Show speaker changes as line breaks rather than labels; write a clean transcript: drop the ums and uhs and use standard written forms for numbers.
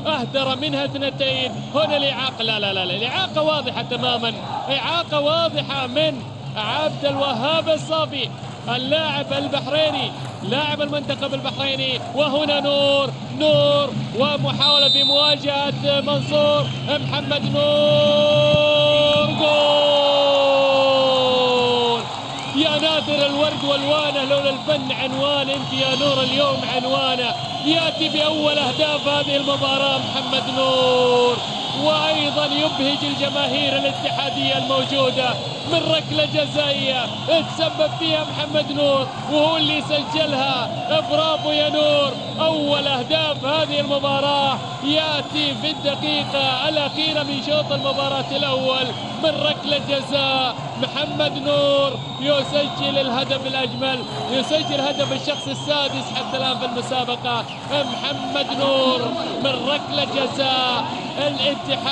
أهدر منها اثنتين. هنا الإعاقة، لا لا لا الإعاقة واضحة تماما، إعاقة واضحة من عبد الوهاب الصافي اللاعب البحريني لاعب المنتخب البحريني. وهنا نور ومحاولة في مواجهة منصور محمد نور، جول يا ناثر الورد والوانه، لولا الفن عنوان، انت يا نور اليوم عنوانه. ياتي باول اهداف هذه المباراه محمد نور، وايضا يبهج الجماهير الاتحاديه الموجوده من ركله جزائيه تسبب فيها محمد نور وهو اللي سجلها. برافو يا نور. اول اهداف هذه المباراه ياتي في الدقيقه الاخيره من شوط المباراه الاول من ركله جزاء. محمد نور يسجل الهدف الاجمل، يسجل هدف الشخص السادس حتى الان في المسابقه. محمد نور من ركله جزاء الاتحاد.